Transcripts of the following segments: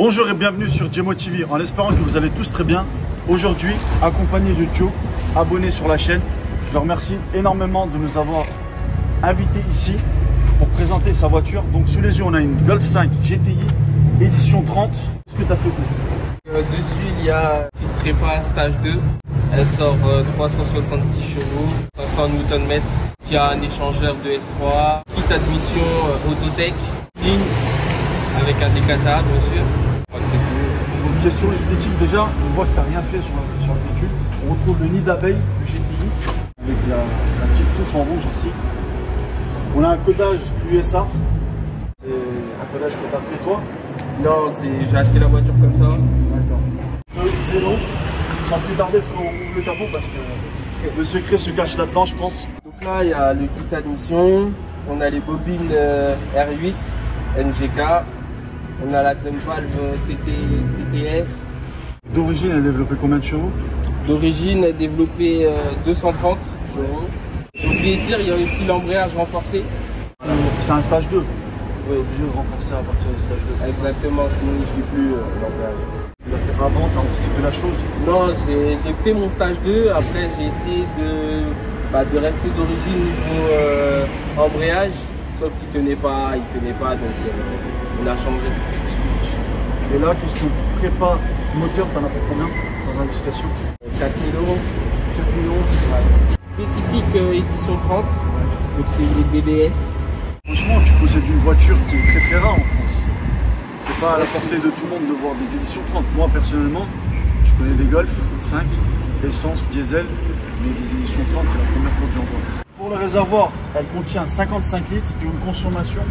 Bonjour et bienvenue sur Djemo TV, en espérant que vous allez tous très bien. Aujourd'hui, accompagné de Joe, abonné sur la chaîne. Je le remercie énormément de nous avoir invités ici pour présenter sa voiture. Donc sous les yeux, on a une Golf 5 GTI édition 30. Qu'est-ce que tu as fait dessus? Dessus, il y a une petite prépa stage 2. Elle sort 370 chevaux, 500 Nm. Il y a un échangeur de S3, kit admission Autotech, ligne avec un décatable, bien sûr. Je crois que c'est cool. Une question esthétique déjà, on voit que tu n'as rien fait sur le véhicule. On retrouve le nid d'abeille du GTI avec la petite touche en rouge ici. On a un codage USA. C'est un codage que tu as fait toi? Non, j'ai acheté la voiture comme ça. D'accord. Xéno, sans plus tarder, on ouvre le capot parce que le secret se cache là-dedans, je pense. Donc là, il y a le kit admission, on a les bobines R8, NGK, on a la dump valve TTS. D'origine, elle a développé combien de chevaux? D'origine, elle a développé 230 chevaux. J'ai oublié de dire, il y a aussi l'embrayage renforcé. C'est un stage 2. Oui, Obligé de renforcer à partir du stage 2. exactement, sinon il ne suit plus l'embrayage. Tu l'as fait avant, tu as anticipé la chose? Non, j'ai fait mon stage 2, après j'ai essayé de rester d'origine niveau embrayage, sauf qu'il tenait pas, donc on a changé. Et là, question prépa moteur, t'en as pour combien sans indiscrétion? 4 kg, 4 millions. ouais. Spécifique édition 30, donc c'est les BBS. Franchement, tu possèdes une voiture qui est très rare en France. C'est pas à la portée de tout le monde de voir des éditions 30. Moi, personnellement, je connais des Golf 5, essence, diesel, mais des éditions 30, c'est la première fois que j'en vois. Pour le réservoir, elle contient 55 litres et une consommation.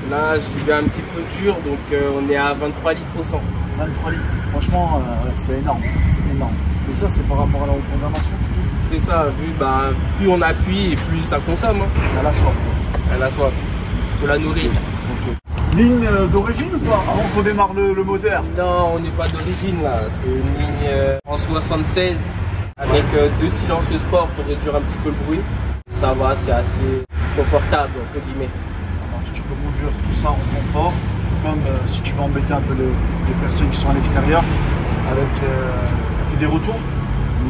Là, j'y vais un petit peu dur, donc on est à 23 litres au 100. 23 litres. Franchement, c'est énorme. C'est énorme. Et ça, c'est par rapport à la reprogrammation, tu dis? C'est ça, plus on appuie et plus ça consomme. Hein. Elle a soif. Elle a soif. Faut la nourrir. Okay. Ligne d'origine ou pas avant qu'on démarre le moteur? Non, on n'est pas d'origine là. C'est une ligne en 76 avec 2 silencieux sport pour réduire un petit peu le bruit. Ça va, c'est assez confortable entre guillemets. Ça marche. Tu peux conduire tout ça en confort, comme si tu veux embêter un peu les personnes qui sont à l'extérieur. Avec, tu fais des retours?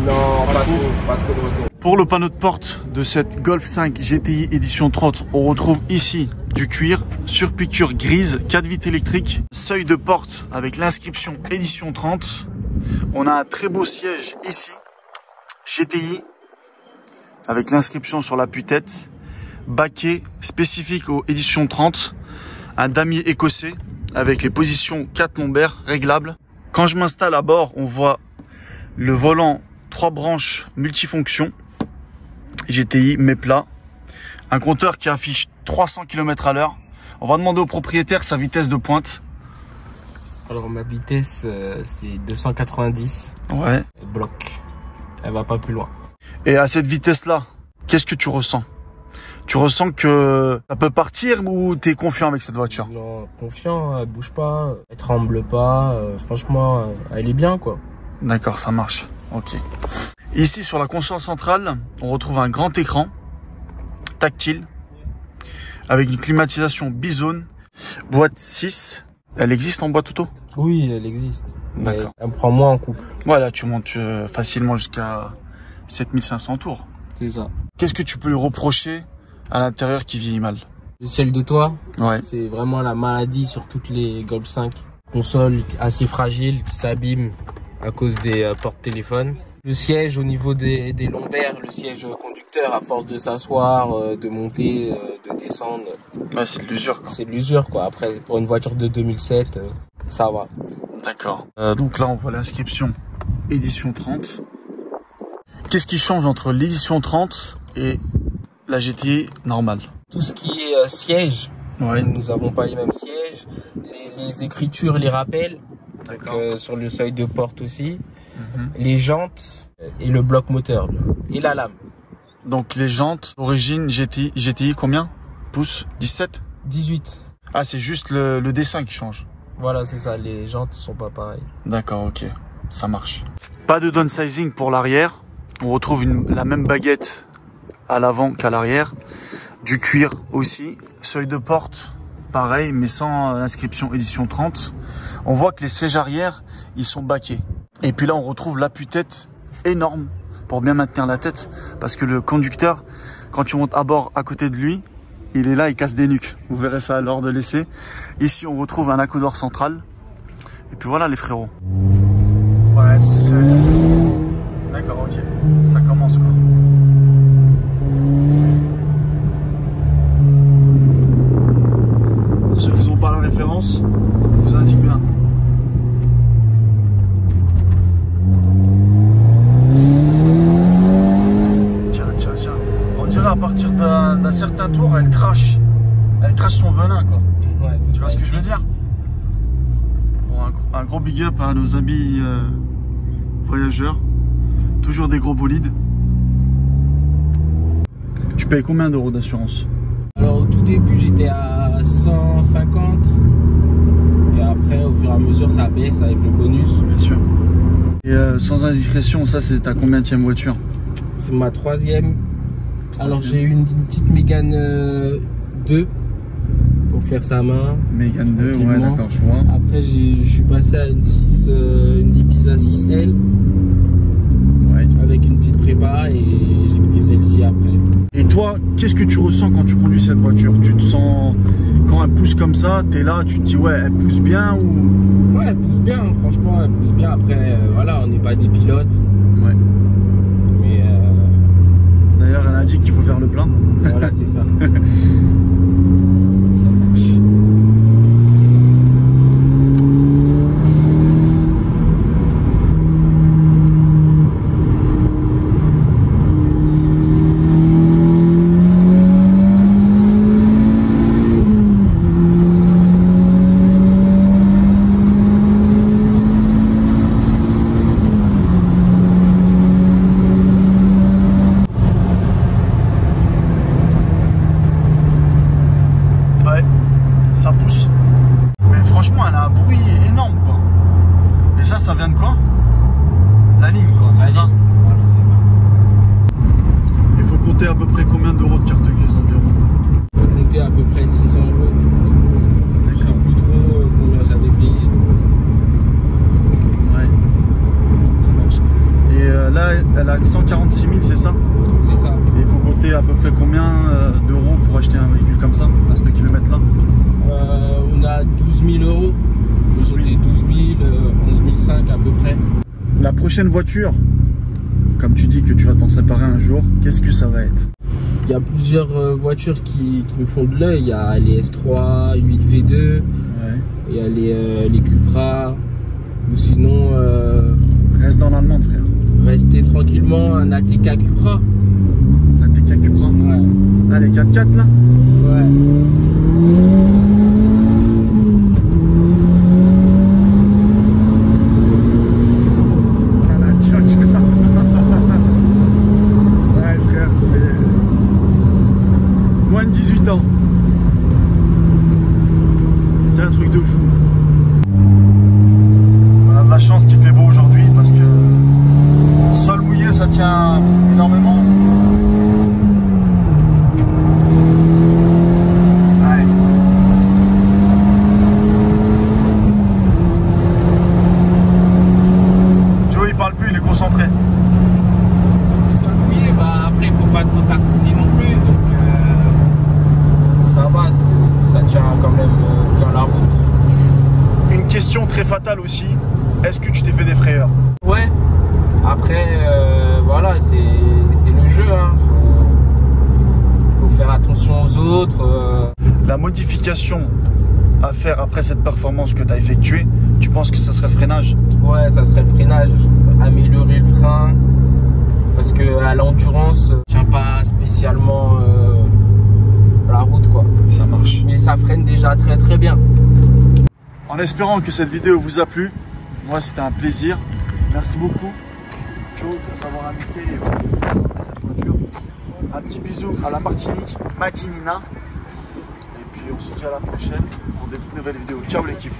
Non, pas trop de retour. Pour le panneau de porte de cette Golf 5 GTI édition 30, on retrouve ici du cuir, surpiqûre grise, 4 vitres électriques, seuil de porte avec l'inscription édition 30. On a un très beau siège ici, GTI, avec l'inscription sur l'appui-tête, baquet spécifique aux éditions 30, un damier écossais avec les positions 4 lombaires réglables. Quand je m'installe à bord, on voit le volant 3 branches multifonctions, GTI, mais plat. Un compteur qui affiche 300 km/h. On va demander au propriétaire sa vitesse de pointe. Alors ma vitesse c'est 290. Ouais. Elle bloque. Elle va pas plus loin. Et à cette vitesse-là, qu'est-ce que tu ressens? Tu ressens que ça peut partir ou tu es confiant avec cette voiture? Non, confiant, elle bouge pas, elle tremble pas. Franchement, elle est bien quoi. D'accord, ça marche. Ok. Ici sur la console centrale, on retrouve un grand écran tactile avec une climatisation bizone, boîte 6. Elle existe en boîte auto? Oui, elle existe. D'accord. Elle me prend moins en couple. Voilà, tu montes facilement jusqu'à 7500 tours. C'est ça. Qu'est-ce que tu peux lui reprocher à l'intérieur qui vieillit mal? Le ciel de toit, Ouais. c'est vraiment la maladie sur toutes les Golf 5. Console assez fragile qui s'abîme à cause des porte-téléphones. Le siège au niveau des lombaires, le siège conducteur, à force de s'asseoir, de monter, de descendre. Ouais, c'est de l'usure. C'est de l'usure quoi. Après, pour une voiture de 2007, ça va. D'accord. Donc là, on voit l'inscription édition 30. Qu'est-ce qui change entre l'édition 30 et la GTI normale? Tout ce qui est siège, Ouais. nous n'avons pas les mêmes sièges. Les écritures, les rappels. D'accord. Sur le seuil de porte aussi. Les jantes et le bloc moteur et la lame. Donc les jantes, origine GTI combien? Pouces? 17? 18. Ah, c'est juste le dessin qui change. Voilà, c'est ça, les jantes sont pas pareilles. D'accord, ok, ça marche. Pas de downsizing pour l'arrière. On retrouve la même baguette à l'avant qu'à l'arrière. Du cuir aussi. Seuil de porte pareil, mais sans l'inscription édition 30. On voit que les sièges arrière, ils sont baqués. Et puis là, on retrouve l'appui-tête énorme pour bien maintenir la tête. Parce que le conducteur, quand tu montes à bord à côté de lui, il est là, il casse des nuques. Vous verrez ça lors de l'essai. Ici, on retrouve un accoudoir central. Et puis voilà les frérots. Ouais, c'est... D'accord, ok. Ça commence quoi. Pour ceux qui n'ont pas la référence, je vous indique bien. Tiens. On dirait à partir d'un certain tour, elle crache. Elle crache son venin quoi. Ouais, tu vois ce que je veux dire? Bon, un gros big up à nos amis voyageurs. Toujours des gros bolides. Tu payes combien d'euros d'assurance? Alors au tout début j'étais à 150 et après au fur et à mesure ça baisse avec le bonus. Bien sûr. Et sans indiscrétion, ça c'est ta combienième voiture? C'est ma troisième. Alors j'ai eu une petite Mégane 2 pour faire sa main. Mégane 2, ouais d'accord, je vois. Après je suis passé à une Ibiza 6L. Ouais. Avec une petite prépa et j'ai pris celle-ci après. Et toi, qu'est-ce que tu ressens quand tu conduis cette voiture? Tu te sens, quand elle pousse comme ça, t'es là, tu te dis ouais, elle pousse bien ou... Ouais, elle pousse bien, franchement, elle pousse bien. Après, voilà, on n'est pas des pilotes. Ouais. Mais d'ailleurs, elle a dit qu'il faut faire le plein. Voilà, c'est ça. Ça marche. Ça pousse. Mais franchement, elle a un bruit énorme quoi. Et ça vient de quoi? La ligne quoi, c'est ça? Voilà, c'est ça. Il faut compter à peu près combien d'euros de carte grise environ? Il faut compter à peu près 600 euros. Je ne sais plus trop combien j'avais payé. Ouais, ça marche. Et là, elle a 146 000, c'est ça? C'est ça. Et il faut compter à peu près combien d'euros pour acheter un véhicule comme ça, à ce kilomètre là? On a 12 000 euros. C'était 12 000, 11 500 à peu près. La prochaine voiture, comme tu dis que tu vas t'en séparer un jour, qu'est-ce que ça va être? Il y a plusieurs voitures qui me font de l'œil. Il y a les S3, 8 V2, ouais. Il y a les Cupra, ou sinon... Reste dans l'allemande, frère. Rester tranquillement, un ATK Cupra. ATK Cupra? Ouais. Ah, les 4x4 là? Ouais. Ouais frère, c'est moins de 18 ans. C'est un truc de fou. On a de la chance qu'il fait beau aujourd'hui parce que sol mouillé ça tient énormément. Ouais. Joe il parle plus, il est concentré. Après il faut pas trop tartiner non plus, donc ça va, ça tient quand même bien la route. Une question très fatale aussi, est-ce que tu t'es fait des frayeurs? Ouais, après voilà, c'est le jeu, hein. Faut faire attention aux autres. La modification à faire après cette performance que tu as effectuée, tu penses que ça serait le freinage? Ouais, ça serait le freinage, améliorer le frein. Parce que à l'endurance, je tiens pas spécialement la route quoi. Ça marche. Mais ça freine déjà très très bien. En espérant que cette vidéo vous a plu, moi c'était un plaisir. Merci beaucoup Joe de nous avoir invité à cette voiture. Un petit bisou à la Martinique, Matinina. Et puis on se dit à la prochaine pour des toutes nouvelles vidéos. Ciao l'équipe.